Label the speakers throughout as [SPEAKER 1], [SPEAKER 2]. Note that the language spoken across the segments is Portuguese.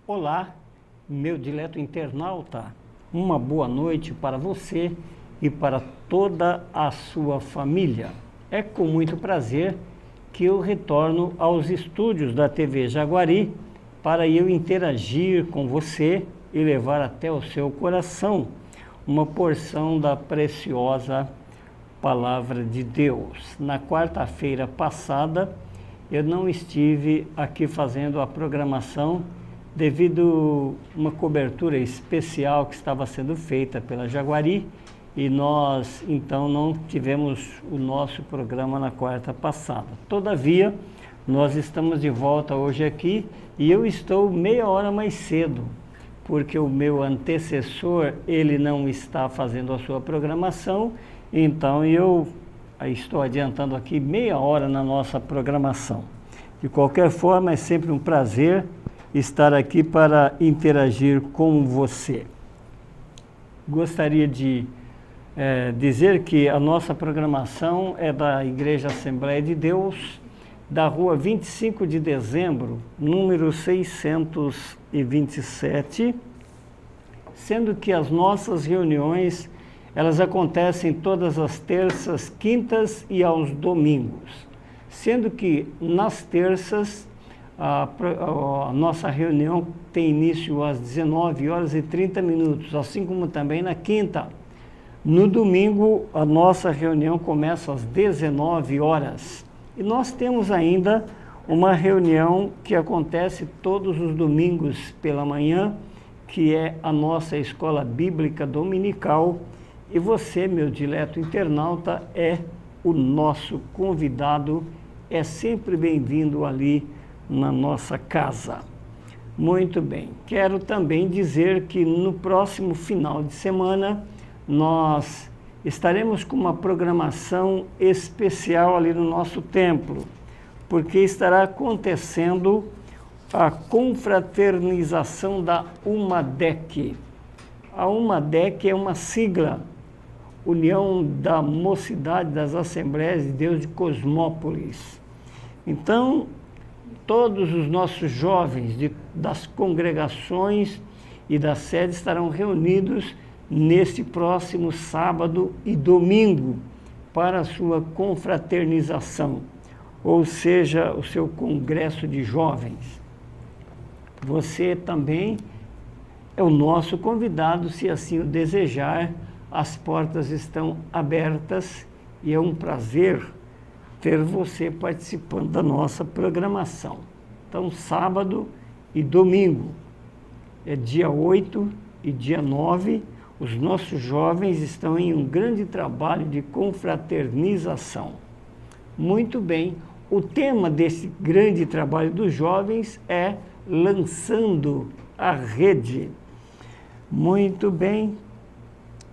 [SPEAKER 1] Olá, meu dileto internauta, uma boa noite para você e para toda a sua família. É com muito prazer que eu retorno aos estúdios da TV Jaguari para eu interagir com você e levar até o seu coração uma porção da preciosa Palavra de Deus. Na quarta-feira passada, eu não estive aqui fazendo a programação devido a uma cobertura especial que estava sendo feita pela Jaguari e nós então não tivemos o nosso programa na quarta passada. Todavia, nós estamos de volta hoje aqui e eu estou meia hora mais cedo, porque o meu antecessor, ele não está fazendo a sua programação, então eu estou adiantando aqui meia hora na nossa programação. De qualquer forma, é sempre um prazer estar aqui para interagir com você. Gostaria de dizer que a nossa programação é da Igreja Assembleia de Deus, da rua 25 de dezembro, número 627, sendo que as nossas reuniões, elas acontecem todas as terças, quintas e aos domingos, sendo que nas terças a nossa reunião tem início às 19 horas e 30 minutos, assim como também na quinta. No domingo, a nossa reunião começa às 19 horas. E nós temos ainda uma reunião que acontece todos os domingos pela manhã, que é a nossa escola bíblica dominical. E você, meu dileto internauta, é o nosso convidado, é sempre bem-vindo ali na nossa casa. Muito bem, quero também dizer que no próximo final de semana nós estaremos com uma programação especial ali no nosso templo, porque estará acontecendo a confraternização da UMADEC. A UMADEC é uma sigla, União da Mocidade das Assembleias de Deus de Cosmópolis. Então, todos os nossos jovens das congregações e das sedes estarão reunidos neste próximo sábado e domingo para a sua confraternização, ou seja, o seu congresso de jovens. Você também é o nosso convidado, se assim o desejar. As portas estão abertas e é um prazer ter você participando da nossa programação. Então, sábado e domingo, é dia 8 e dia 9, os nossos jovens estão em um grande trabalho de confraternização. Muito bem, o tema desse grande trabalho dos jovens é lançando a rede. Muito bem,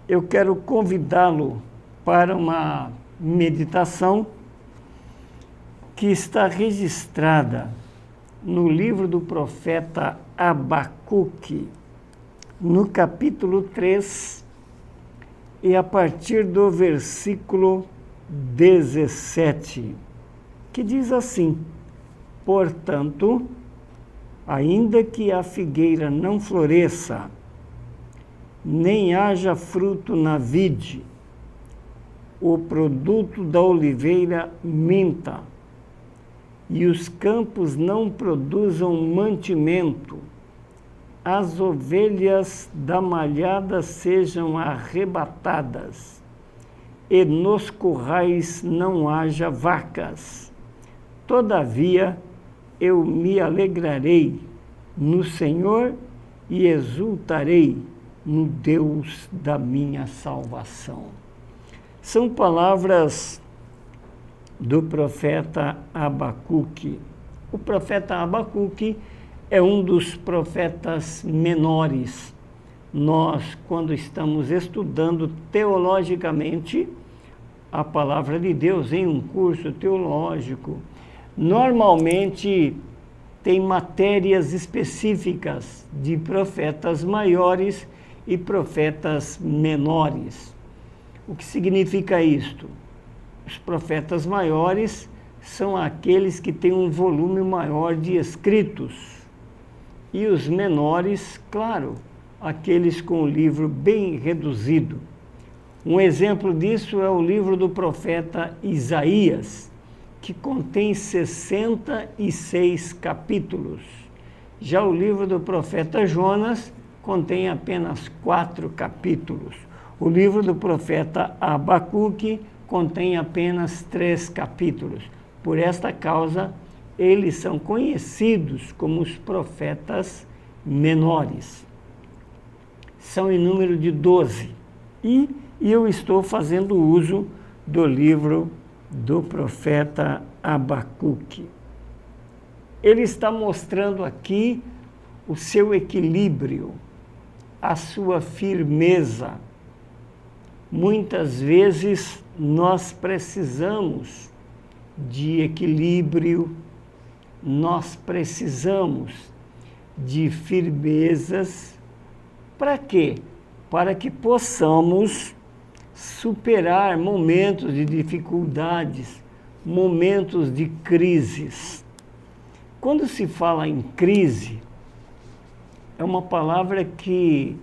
[SPEAKER 1] eu quero convidá-lo para uma meditação que está registrada no livro do profeta Abacuque, no capítulo 3, e a partir do versículo 17, que diz assim: portanto, ainda que a figueira não floresça, nem haja fruto na vide, o produto da oliveira minta, e os campos não produzam mantimento, as ovelhas da malhada sejam arrebatadas, e nos currais não haja vacas. Todavia eu me alegrarei no Senhor e exultarei no Deus da minha salvação. São palavras do profeta Abacuque. O profeta Abacuque é um dos profetas menores. Nós, quando estamos estudando teologicamente a palavra de Deus em um curso teológico, normalmente tem matérias específicas de profetas maiores e profetas menores. O que significa isto? Os profetas maiores são aqueles que têm um volume maior de escritos. e os menores, claro, aqueles com o livro bem reduzido. Um exemplo disso é o livro do profeta Isaías, que contém 66 capítulos. Já o livro do profeta Jonas contém apenas 4 capítulos. O livro do profeta Abacuque contém apenas 3 capítulos. Por esta causa, eles são conhecidos como os profetas menores. São em número de 12. E eu estou fazendo uso do livro do profeta Abacuque. Ele está mostrando aqui o seu equilíbrio, a sua firmeza. Muitas vezes nós precisamos de equilíbrio, nós precisamos de firmezas. Para quê? Para que possamos superar momentos de dificuldades, momentos de crises. Quando se fala em crise, é uma palavra que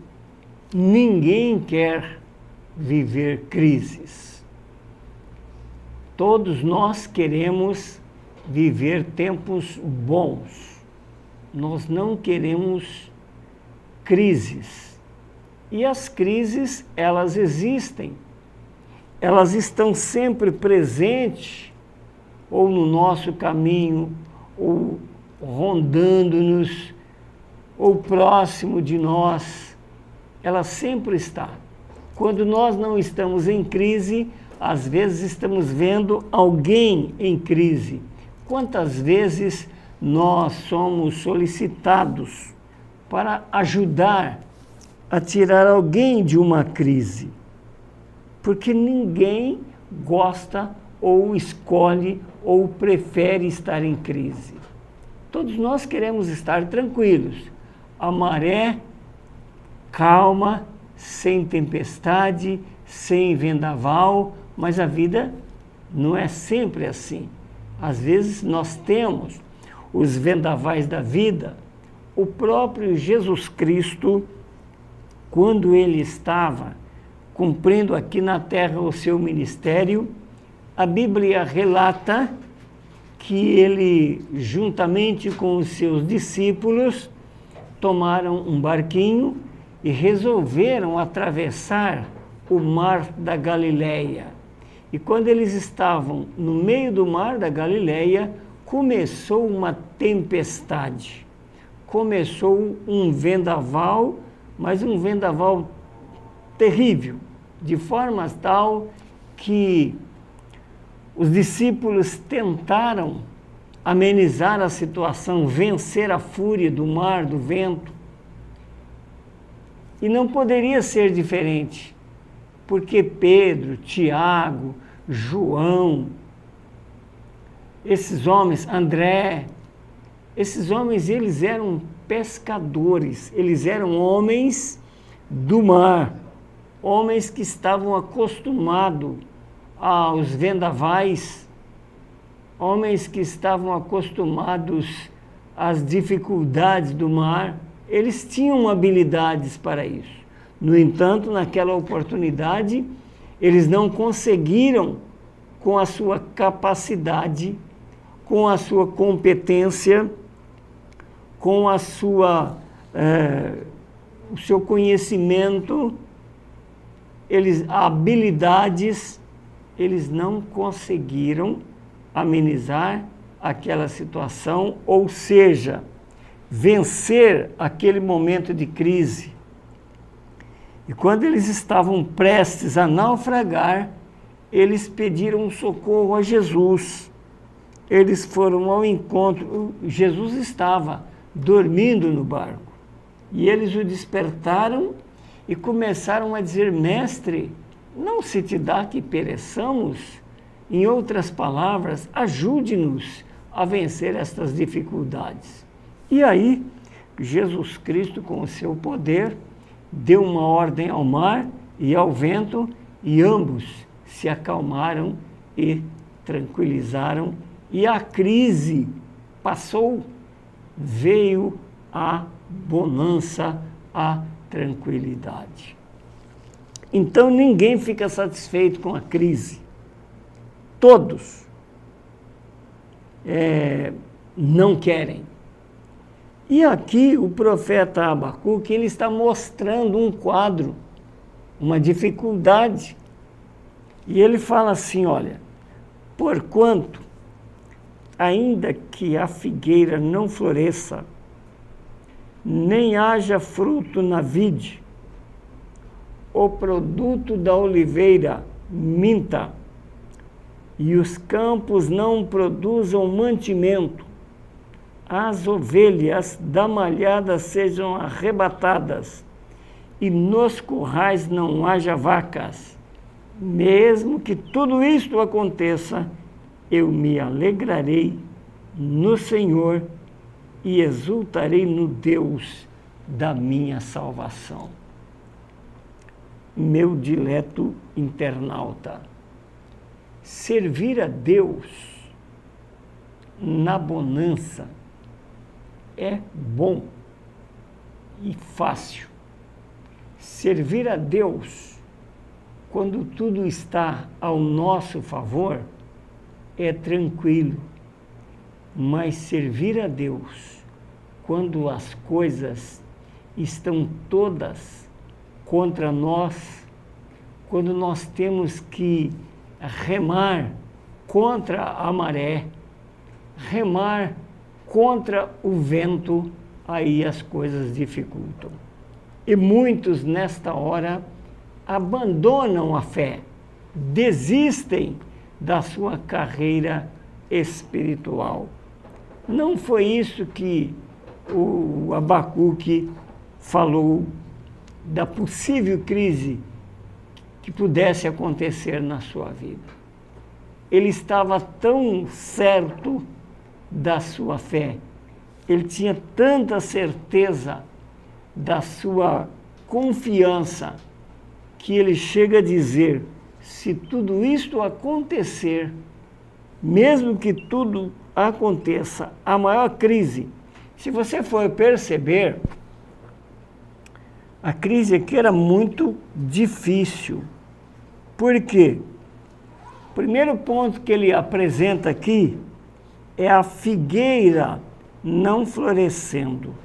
[SPEAKER 1] ninguém quer viver crises. Todos nós queremos viver tempos bons. Nós não queremos crises. E as crises, elas existem. Elas estão sempre presentes, ou no nosso caminho, ou rondando-nos, ou próximo de nós. Ela sempre está. Quando nós não estamos em crise, às vezes estamos vendo alguém em crise. Quantas vezes nós somos solicitados para ajudar a tirar alguém de uma crise? Porque ninguém gosta ou escolhe ou prefere estar em crise. Todos nós queremos estar tranquilos. A maré calma, sem tempestade, sem vendaval, mas a vida não é sempre assim. Às vezes nós temos os vendavais da vida. O próprio Jesus Cristo, quando ele estava cumprindo aqui na terra o seu ministério, a Bíblia relata que ele, juntamente com os seus discípulos, tomaram um barquinho e resolveram atravessar o mar da Galileia. E quando eles estavam no meio do mar da Galileia, começou uma tempestade. Começou um vendaval, mas um vendaval terrível, de forma tal que os discípulos tentaram amenizar a situação, vencer a fúria do mar, do vento. E não poderia ser diferente, porque Pedro, Tiago, João, esses homens, André, esses homens, eles eram pescadores, eles eram homens do mar, homens que estavam acostumados aos vendavais, homens que estavam acostumados às dificuldades do mar. Eles tinham habilidades para isso. No entanto, naquela oportunidade, eles não conseguiram, com a sua capacidade, com a sua competência, com a sua, o seu conhecimento, habilidades, eles não conseguiram amenizar aquela situação, ou seja, vencer aquele momento de crise. E quando eles estavam prestes a naufragar, eles pediram socorro a Jesus. Eles foram ao encontro. Jesus estava dormindo no barco. E eles o despertaram e começaram a dizer: Mestre, não se te dá que pereçamos? Em outras palavras, ajude-nos a vencer estas dificuldades. E aí, Jesus Cristo, com o seu poder, deu uma ordem ao mar e ao vento, e ambos se acalmaram e tranquilizaram, e a crise passou, veio a bonança, há tranquilidade. Então ninguém fica satisfeito com a crise. Todos não querem. E aqui o profeta Abacuque, ele está mostrando um quadro, uma dificuldade. E ele fala assim, olha, porquanto, ainda que a figueira não floresça, nem haja fruto na vide, o produto da oliveira minta, e os campos não produzam mantimento, as ovelhas da malhada sejam arrebatadas, e nos currais não haja vacas, mesmo que tudo isto aconteça, eu me alegrarei no Senhor e exultarei no Deus da minha salvação. Meu dileto internauta, servir a Deus na bonança é bom e fácil. Servir a Deus quando tudo está ao nosso favor é tranquilo, mas servir a Deus quando as coisas estão todas contra nós, quando nós temos que remar contra a maré, remar contra o vento, aí as coisas dificultam. E muitos nesta hora abandonam a fé, desistem da sua carreira espiritual. Não foi isso que o Abacuque falou da possível crise que pudesse acontecer na sua vida. Ele estava tão certo da sua fé, ele tinha tanta certeza da sua confiança, que ele chega a dizer, se tudo isto acontecer, mesmo que tudo aconteça, a maior crise, se você for perceber, a crise aqui era muito difícil. Por quê? O primeiro ponto que ele apresenta aqui é a figueira não florescendo.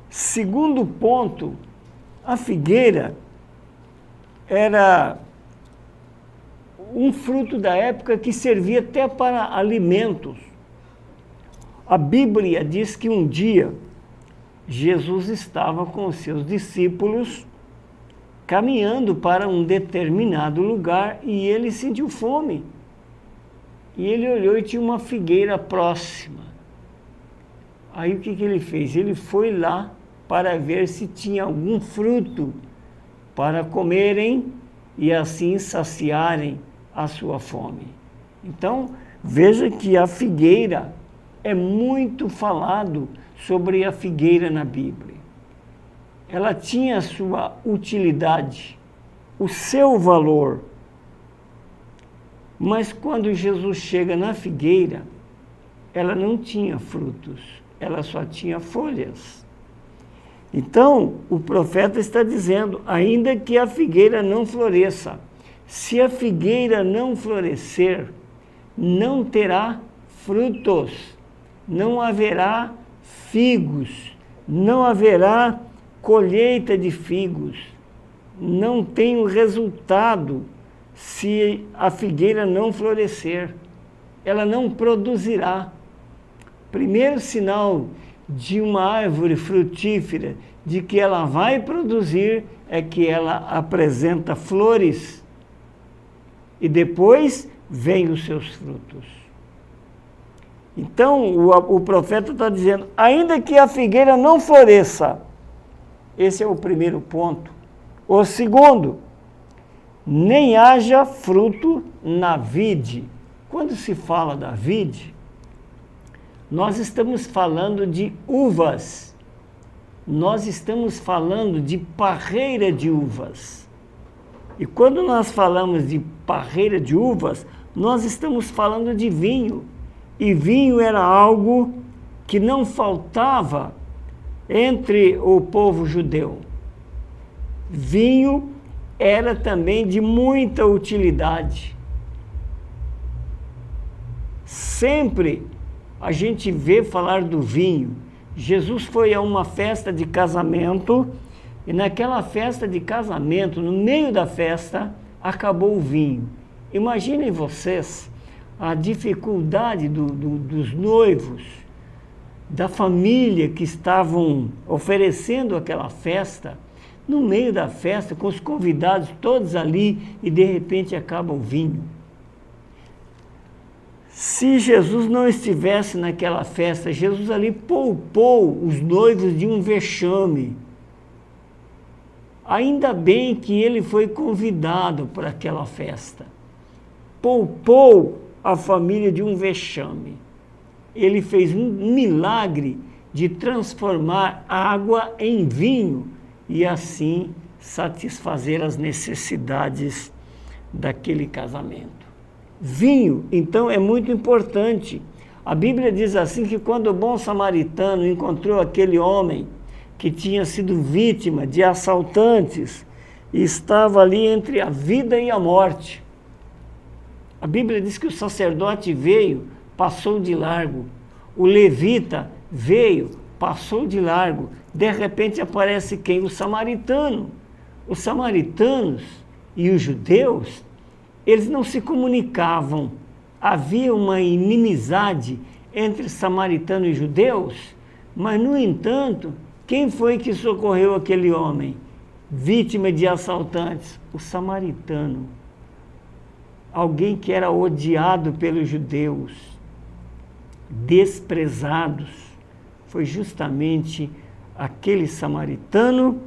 [SPEAKER 1] Segundo ponto, a figueira era um fruto da época que servia até para alimentos. A Bíblia diz que um dia Jesus estava com os seus discípulos caminhando para um determinado lugar e ele sentiu fome. E ele olhou e tinha uma figueira próxima. Aí o que ele fez? Ele foi lá para ver se tinha algum fruto para comerem e assim saciarem a sua fome. Então, veja que a figueira é muito falado sobre a figueira na Bíblia. Ela tinha a sua utilidade, o seu valor. Mas quando Jesus chega na figueira, ela não tinha frutos, ela só tinha folhas. Então, o profeta está dizendo, ainda que a figueira não floresça, se a figueira não florescer, não terá frutos, não haverá figos, não haverá colheita de figos, não tem um resultado se a figueira não florescer, ela não produzirá. Primeiro sinal de uma árvore frutífera, de que ela vai produzir, é que ela apresenta flores e depois vem os seus frutos. Então, o profeta está dizendo, ainda que a figueira não floresça, esse é o primeiro ponto. O segundo, nem haja fruto na vide. Quando se fala da vide, nós estamos falando de uvas, nós estamos falando de parreira de uvas. E quando nós falamos de parreira de uvas, nós estamos falando de vinho. E vinho era algo que não faltava entre o povo judeu. Vinho era também de muita utilidade. Sempre a gente vê falar do vinho. Jesus foi a uma festa de casamento e naquela festa de casamento, no meio da festa, acabou o vinho. Imaginem vocês a dificuldade dos noivos, da família que estavam oferecendo aquela festa, no meio da festa, com os convidados todos ali, e de repente acaba o vinho. Se Jesus não estivesse naquela festa, Jesus ali poupou os noivos de um vexame. Ainda bem que ele foi convidado para aquela festa. Poupou a família de um vexame. Ele fez um milagre de transformar água em vinho e assim satisfazer as necessidades daquele casamento. Vinho, então, é muito importante. A Bíblia diz assim que quando o bom samaritano encontrou aquele homem que tinha sido vítima de assaltantes e estava ali entre a vida e a morte, a Bíblia diz que o sacerdote veio, passou de largo. O levita veio, passou de largo. De repente aparece quem? O samaritano. Os samaritanos e os judeus, eles não se comunicavam. Havia uma inimizade entre samaritanos e judeus, mas, no entanto, quem foi que socorreu aquele homem, vítima de assaltantes? O samaritano. Alguém que era odiado pelos judeus, desprezados. Foi justamente aquele samaritano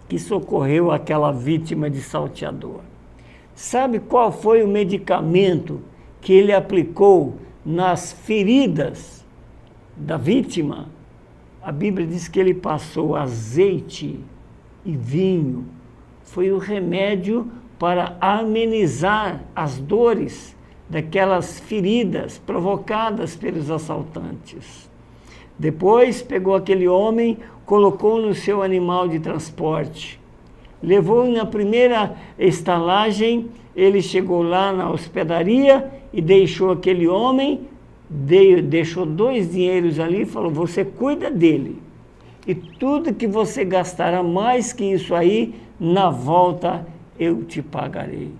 [SPEAKER 1] que socorreu aquela vítima de salteador. Sabe qual foi o medicamento que ele aplicou nas feridas da vítima? A Bíblia diz que ele passou azeite e vinho. Foi o remédio para amenizar as dores daquelas feridas provocadas pelos assaltantes. Depois pegou aquele homem, colocou no seu animal de transporte, levou na primeira estalagem, ele chegou lá na hospedaria e deixou aquele homem, deixou 2 dinheiros ali e falou: você cuida dele, e tudo que você gastará mais que isso aí, na volta eu te pagarei.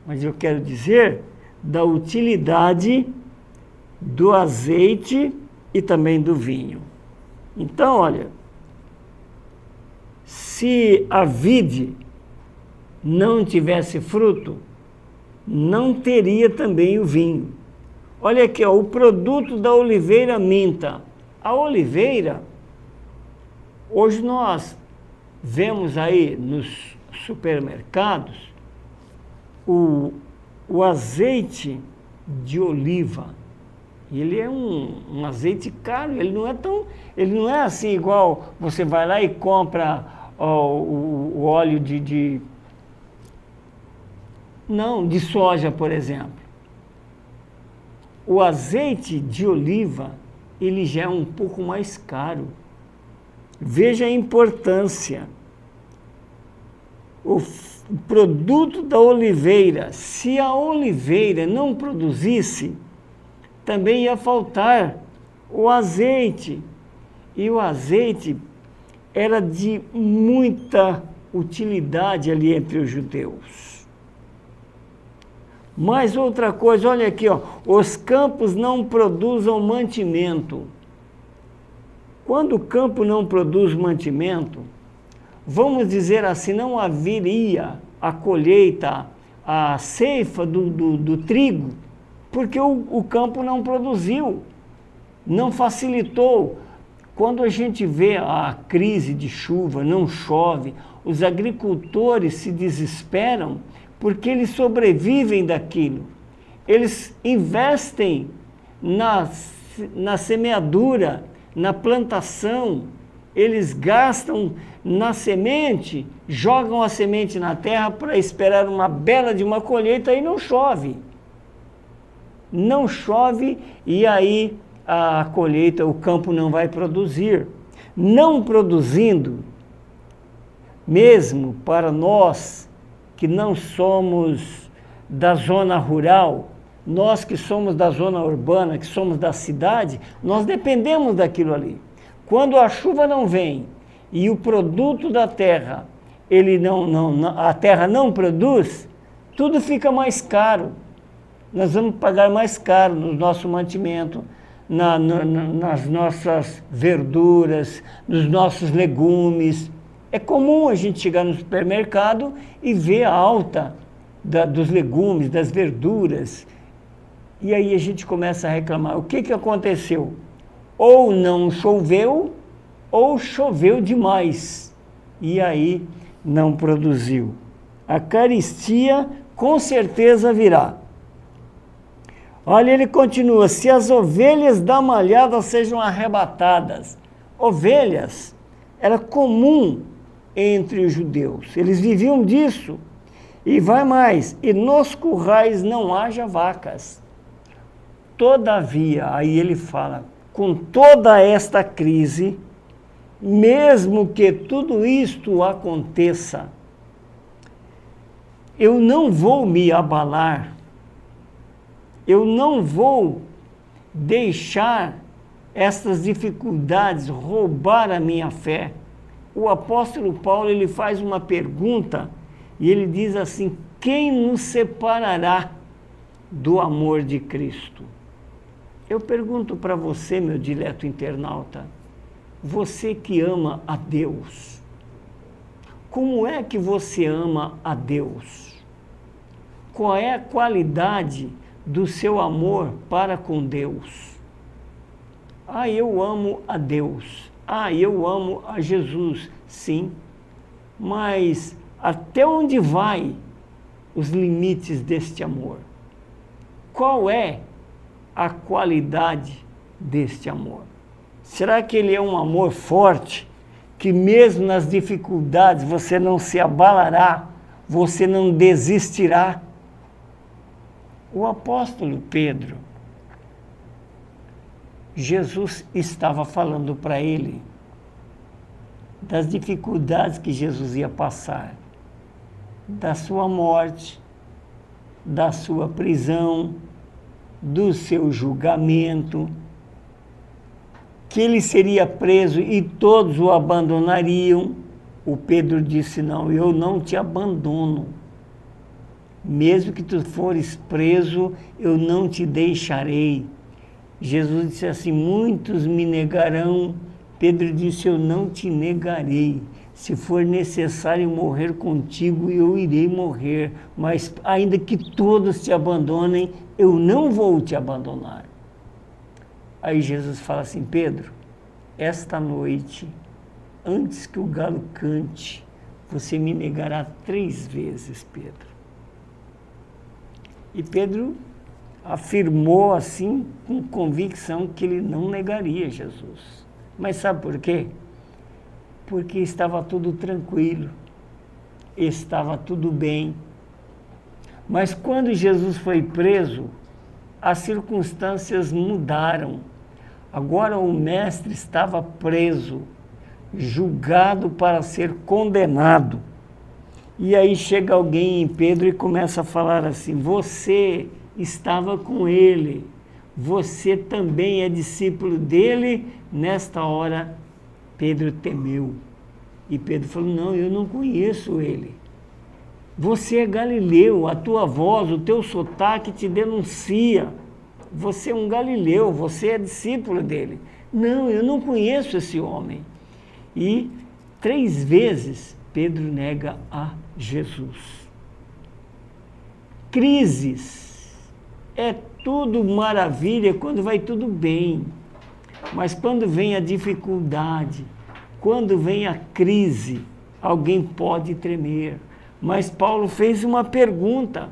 [SPEAKER 1] Mas eu quero dizer da utilidade do azeite e também do vinho. Então, olha, se a vide não tivesse fruto, não teria também o vinho. Olha aqui, ó, o produto da oliveira minta. A oliveira, hoje nós vemos aí nos supermercados o azeite de oliva. Ele é um azeite caro, ele não é assim igual você vai lá e compra o óleo de soja, por exemplo. O azeite de oliva, ele já é um pouco mais caro. Veja a importância. O produto da oliveira, se a oliveira não produzisse, também ia faltar o azeite. E o azeite era de muita utilidade ali entre os judeus. Mais outra coisa, olha aqui, ó, os campos não produzem mantimento. Quando o campo não produz mantimento, vamos dizer assim, não haveria a colheita, a ceifa do trigo, porque o campo não produziu, não facilitou. Quando a gente vê a crise de chuva, não chove, os agricultores se desesperam porque eles sobrevivem daquilo. Eles investem na semeadura, na plantação, eles gastam na semente, jogam a semente na terra para esperar uma bela de uma colheita e não chove. Não chove e aí a colheita, o campo não vai produzir. Não produzindo, mesmo para nós que não somos da zona rural, nós que somos da zona urbana, que somos da cidade, nós dependemos daquilo ali. Quando a chuva não vem e o produto da terra, a terra não produz, tudo fica mais caro. Nós vamos pagar mais caro no nosso mantimento, nas nossas verduras, nos nossos legumes. É comum a gente chegar no supermercado e ver a alta dos legumes, das verduras. E aí a gente começa a reclamar. O que aconteceu? Ou não choveu, ou choveu demais. E aí não produziu. A carestia com certeza virá. Olha, ele continua, se as ovelhas da malhada sejam arrebatadas. Ovelhas era comum entre os judeus, eles viviam disso. E vai mais, e nos currais não haja vacas. Todavia, aí ele fala, com toda esta crise, mesmo que tudo isto aconteça, eu não vou me abalar, eu não vou deixar essas dificuldades roubar a minha fé. O apóstolo Paulo, ele faz uma pergunta e ele diz assim, quem nos separará do amor de Cristo? Eu pergunto para você, meu dileto internauta, você que ama a Deus, como é que você ama a Deus? Qual é a qualidade do seu amor para com Deus? Ah, eu amo a Deus. Ah, eu amo a Jesus. Sim, mas até onde vai os limites deste amor? Qual é a qualidade deste amor? Será que ele é um amor forte, que mesmo nas dificuldades você não se abalará, você não desistirá? O apóstolo Pedro, Jesus estava falando para ele das dificuldades que Jesus ia passar, da sua morte, da sua prisão, do seu julgamento, que ele seria preso e todos o abandonariam. O Pedro disse, não, eu não te abandono. Mesmo que tu fores preso, eu não te deixarei. Jesus disse assim, muitos me negarão. Pedro disse, eu não te negarei. Se for necessário morrer contigo, eu irei morrer. Mas ainda que todos te abandonem, eu não vou te abandonar. Aí Jesus fala assim, Pedro, esta noite, antes que o galo cante, você me negará 3 vezes, Pedro. E Pedro afirmou assim, com convicção, que ele não negaria Jesus. Mas sabe por quê? Porque estava tudo tranquilo, estava tudo bem. Mas quando Jesus foi preso, as circunstâncias mudaram. Agora o mestre estava preso, julgado para ser condenado. E aí chega alguém em Pedro e começa a falar assim, você estava com ele, você também é discípulo dele. Nesta hora, Pedro temeu. E Pedro falou, não, eu não conheço ele. Você é galileu, a tua voz, o teu sotaque te denuncia. Você é um galileu, você é discípulo dele. Não, eu não conheço esse homem. E 3 vezes Pedro nega a Jesus. Crises. É tudo maravilha quando vai tudo bem. Mas quando vem a dificuldade, quando vem a crise, alguém pode tremer. Mas Paulo fez uma pergunta,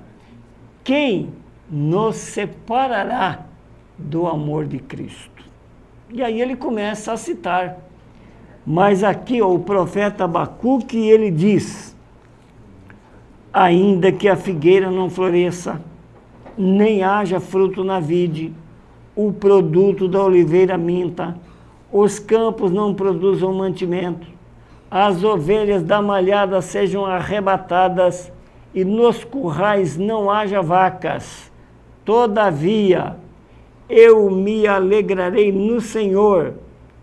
[SPEAKER 1] quem nos separará do amor de Cristo? E aí ele começa a citar. Mas aqui o profeta Abacuque, ele diz, ainda que a figueira não floresça, nem haja fruto na vide, o produto da oliveira minta, os campos não produzam mantimento, as ovelhas da malhada sejam arrebatadas e nos currais não haja vacas. Todavia, eu me alegrarei no Senhor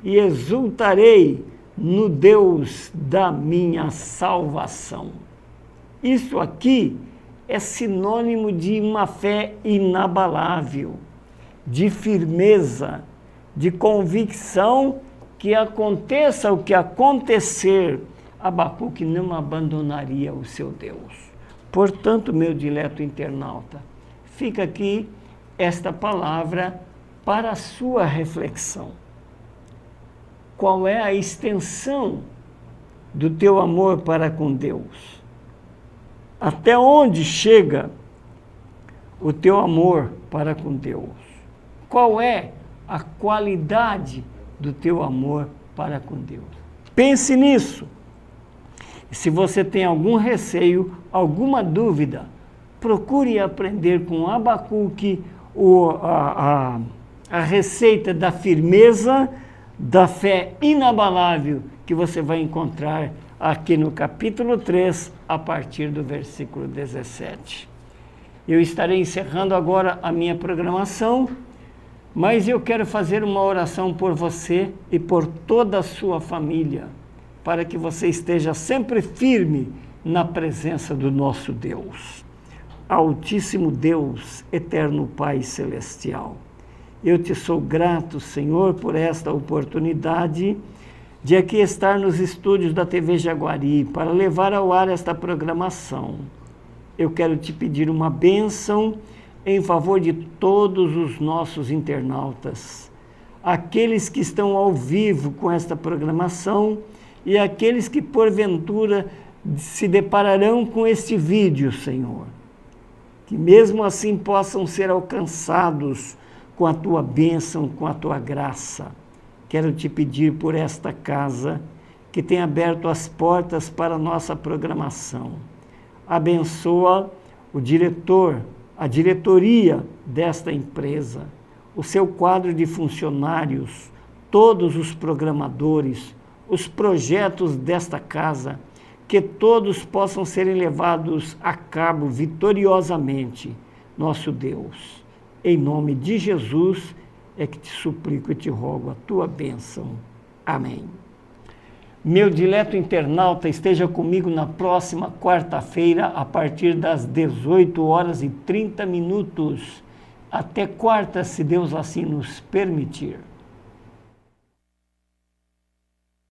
[SPEAKER 1] e exultarei no Deus da minha salvação. Isso aqui é sinônimo de uma fé inabalável, de firmeza, de convicção que aconteça o que acontecer, Abacuque não abandonaria o seu Deus. Portanto, meu dileto internauta, fica aqui esta palavra para a sua reflexão. Qual é a extensão do teu amor para com Deus? Até onde chega o teu amor para com Deus? Qual é a qualidade do teu amor para com Deus? Pense nisso. E se você tem algum receio, alguma dúvida, procure aprender com Abacuque a receita da firmeza, da fé inabalável que você vai encontrar aqui no capítulo 3, a partir do versículo 17. Eu estarei encerrando agora a minha programação, mas eu quero fazer uma oração por você e por toda a sua família, para que você esteja sempre firme na presença do nosso Deus. Altíssimo Deus, eterno Pai Celestial, eu te sou grato, Senhor, por esta oportunidade de aqui estar nos estúdios da TV Jaguari para levar ao ar esta programação. Eu quero te pedir uma bênção em favor de todos os nossos internautas, aqueles que estão ao vivo com esta programação e aqueles que porventura se depararão com este vídeo, Senhor, que mesmo assim possam ser alcançados com a tua bênção, com a tua graça. Quero te pedir por esta casa que tem aberto as portas para a nossa programação. Abençoa o diretor, a diretoria desta empresa, o seu quadro de funcionários, todos os programadores, os projetos desta casa, que todos possam ser levados a cabo vitoriosamente, nosso Deus. Em nome de Jesus é que te suplico e te rogo a tua bênção. Amém. Meu dileto internauta, esteja comigo na próxima quarta-feira, a partir das 18h30. Até quarta, se Deus assim nos permitir.